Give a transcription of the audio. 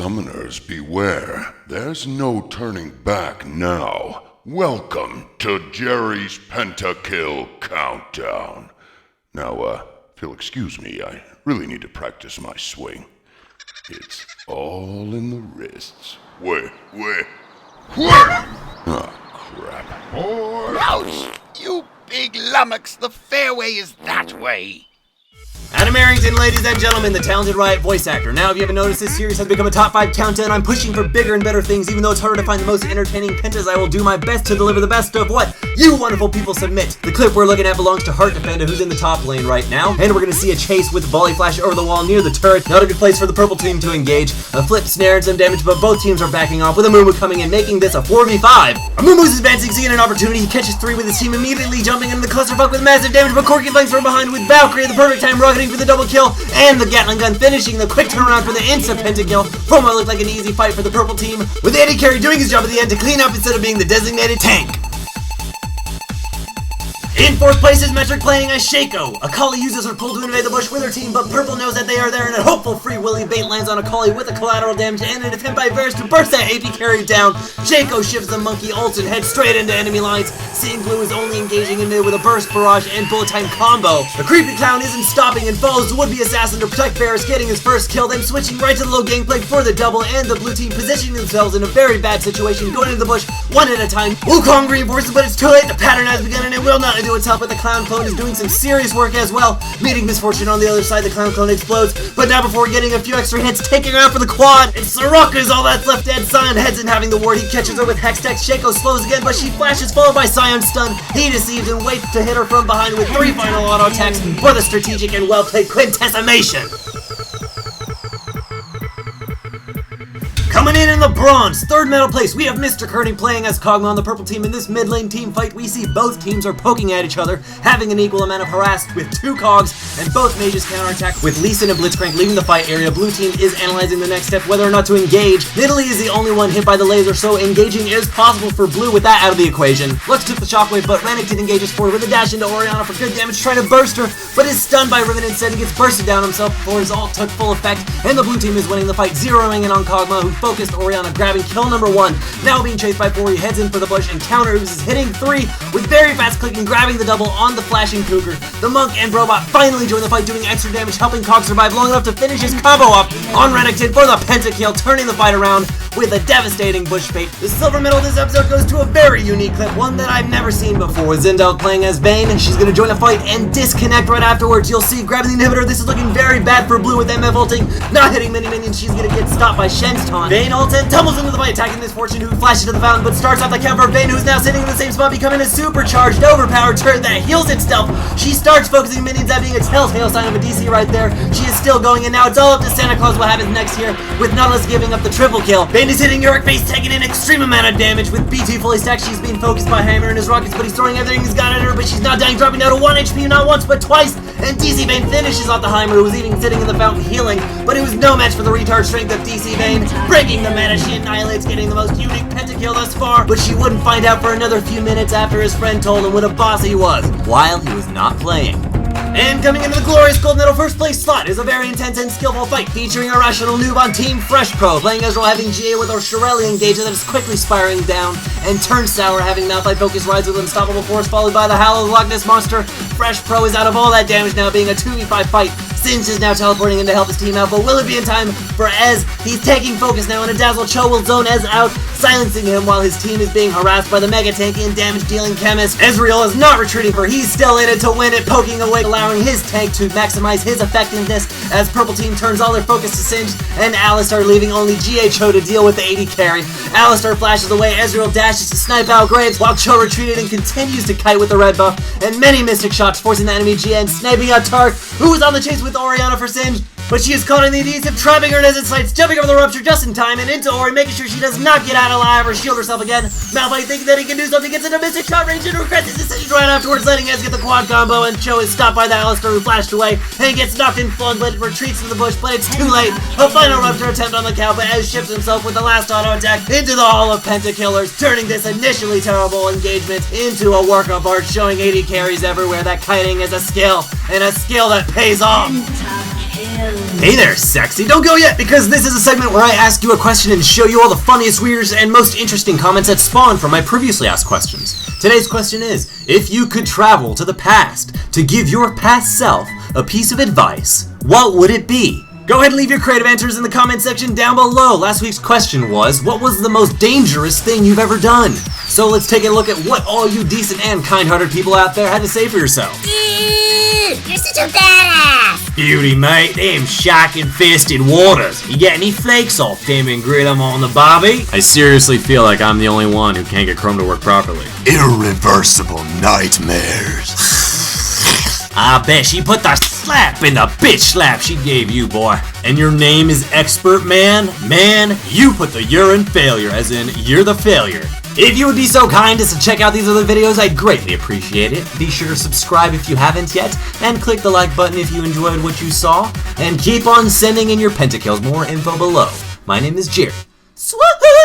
Summoners, beware. There's no turning back now. Welcome to Jerry's Pentakill Countdown. Now, if you'll excuse me, I really need to practice my swing. It's all in the wrists. Wait. Oh, crap. Ouch! You big lummox, the fairway is that way. Adam Arrington, ladies and gentlemen, the talented Riot voice actor. Now, if you haven't noticed, this series has become a top 5 countdown. I'm pushing for bigger and better things, even though it's harder to find the most entertaining pentas. I will do my best to deliver the best of what you wonderful people submit. The clip we're looking at belongs to Heart Defender, who's in the top lane right now, and we're going to see a chase with volley flash over the wall near the turret. Not a good place for the purple team to engage. A flip snare and some damage, but both teams are backing off, with a Mumu coming in, making this a 4v5. Mumu's advancing, seeing an opportunity. He catches 3 with his team, immediately jumping into the clusterfuck with massive damage, but Corky flanks from behind with Valkyrie at the perfect time, rocketing for the double kill, and the Gatling gun finishing the quick turnaround for the instant pentakill from what looked like an easy fight for the purple team, with AD Carry doing his job at the end to clean up instead of being the designated tank. In 4th place is Metric playing as Shaco. Akali uses her pull to invade the bush with her team, but Purple knows that they are there, and a hopeful free willy bait lands on Akali with a collateral damage and an attempt by Varus to burst that AP carry down. Shaco shifts the monkey, ults, and heads straight into enemy lines. Seeing Blue is only engaging in mid with a burst barrage and bullet time combo. The creepy clown isn't stopping and follows the would-be assassin to protect Varus, getting his first kill, then switching right to the low gameplay for the double, and the blue team positioning themselves in a very bad situation, going into the bush one at a time. Wukong reinforces, but it's too late. The pattern has begun and it will not do its help, but the clown clone is doing some serious work as well. Meeting misfortune on the other side, the clown clone explodes, but now before getting a few extra hits, taking her out for the quad, and Soraka is all that's left dead. Sion heads in having the ward, he catches her with Hextech. Shaco slows again, but she flashes, followed by Sion's stun. He deceives and waits to hit her from behind with 3 final auto attacks for the strategic and well-played quintessimation. Coming in the bronze, 3rd medal place, we have Mr. Kearney playing as Kog'Maw on the purple team. In this mid lane team fight, we see both teams are poking at each other, having an equal amount of harass with 2 cogs, and both mages counterattack with Lee Sin and Blitzcrank leaving the fight area. Blue team is analyzing the next step, whether or not to engage. Nidalee is the only one hit by the laser, so engaging is possible for Blue with that out of the equation. Lux took the shockwave, but Renekton engages forward with a dash into Orianna for good damage, trying to burst her, but is stunned by Riven instead and gets bursted down himself before his ult took full effect, and the blue team is winning the fight, zeroing in on Kog'Maw, who focused Orianna, grabbing kill number 1. Now being chased by 4, he heads in for the bush and counters, is hitting 3 with very fast clicking, grabbing the double on the flashing Cougar. The Monk and Robot finally join the fight, doing extra damage, helping Kog survive long enough to finish his combo off on Renekton for the pentakill, turning the fight around with a devastating bush bait. The silver medal of this episode goes to a very unique clip, one that I've never seen before. Zindel playing as Vayne, and she's going to join the fight and disconnect right afterwards. You'll see grabbing the inhibitor. This is looking very bad for Blue with MF ulting, not hitting many minions. She's going to get stopped by Shen's taunt. Vayne ults and tumbles into the fight, attacking Misfortune, who flashes to the fountain, but starts off the counter. Vayne, who's now sitting in the same spot, becoming a supercharged, overpowered turret that heals itself. She starts focusing minions, that being a telltale sign of a DC right there. She is still going, and now it's all up to Santa Claus what happens next here, with Nautilus giving up the triple kill. Vayne is hitting Yorick face, taking an extreme amount of damage. With BT fully stacked, she's being focused by Hammer and his rockets, but he's throwing everything he's got at her, but she's not dying, dropping down to 1 HP not once but twice, and DC Vayne finishes off the Heimer, who was even sitting in the fountain healing, but it was no match for the retard strength of DC Vayne. Breaking the meta, she annihilates, getting the most unique pentakill thus far, but she wouldn't find out for another few minutes after his friend told him what a boss he was, while he was not playing. And coming into the glorious gold medal 1st place slot is a very intense and skillful fight featuring a rational noob on Team Fresh Pro, playing Ezreal, having GA with our Shirelli engager that is quickly spiraling down, and Turn Sour having Malphite Focus rides with Unstoppable Force, followed by the Howl of Loch Ness Monster. Fresh Pro is out of all that damage now, being a 2v5 fight. Singe is now teleporting in to help his team out, but will it be in time for Ez? He's taking focus now, and a Dazzle Cho will zone Ez out, silencing him while his team is being harassed by the Mega Tank and damage-dealing Chemist. Ezreal is not retreating, for he's still in it to win it, poking away, allowing his tank to maximize his effectiveness as purple team turns all their focus to Singe, and Alistar leaving only GA Cho to deal with the AD carry. Alistar flashes away, Ezreal dashes to snipe out Graves, while Cho retreated and continues to kite with the red buff, and many mystic shots forcing the enemy GA and sniping out Tark, who is on the chase with Orianna for Singe, but she is caught in the adhesive, trapping her as it slides, jumping over the rupture just in time and into Ori, making sure she does not get out alive or shield herself again. Malphite thinking that he can do something, gets into mystic shot range and regrets his decision right afterwards, letting Ez get the quad combo, and Cho is stopped by the Alistar, who flashed away and gets knocked in flung, but retreats to the bush, but it's too late. A final rupture attempt on the cow, but Ez shifts himself with the last auto attack into the Hall of Pentakillers, turning this initially terrible engagement into a work of art, showing AD carries everywhere that kiting is a skill, and a skill that pays off. Hey there, sexy. Don't go yet, because this is a segment where I ask you a question and show you all the funniest, weirdest, and most interesting comments that spawn from my previously asked questions. Today's question is, if you could travel to the past to give your past self a piece of advice, what would it be? Go ahead and leave your creative answers in the comment section down below. Last week's question was, what was the most dangerous thing you've ever done? So let's take a look at what all you decent and kind-hearted people out there had to say for yourself. You're such a badass! Beauty, mate. Them shark-infested waters. You get any flakes off them and grill them on the barbie? I seriously feel like I'm the only one who can't get Chrome to work properly. Irreversible nightmares. I bet she put the slap in the bitch slap she gave you, boy. And your name is Expert Man? Man, you put the urine failure, as in you're the failure. If you would be so kind as to check out these other videos, I'd greatly appreciate it. Be sure to subscribe if you haven't yet, and click the like button if you enjoyed what you saw, and keep on sending in your pentakills. More info below. My name is Jerry. Swahoo!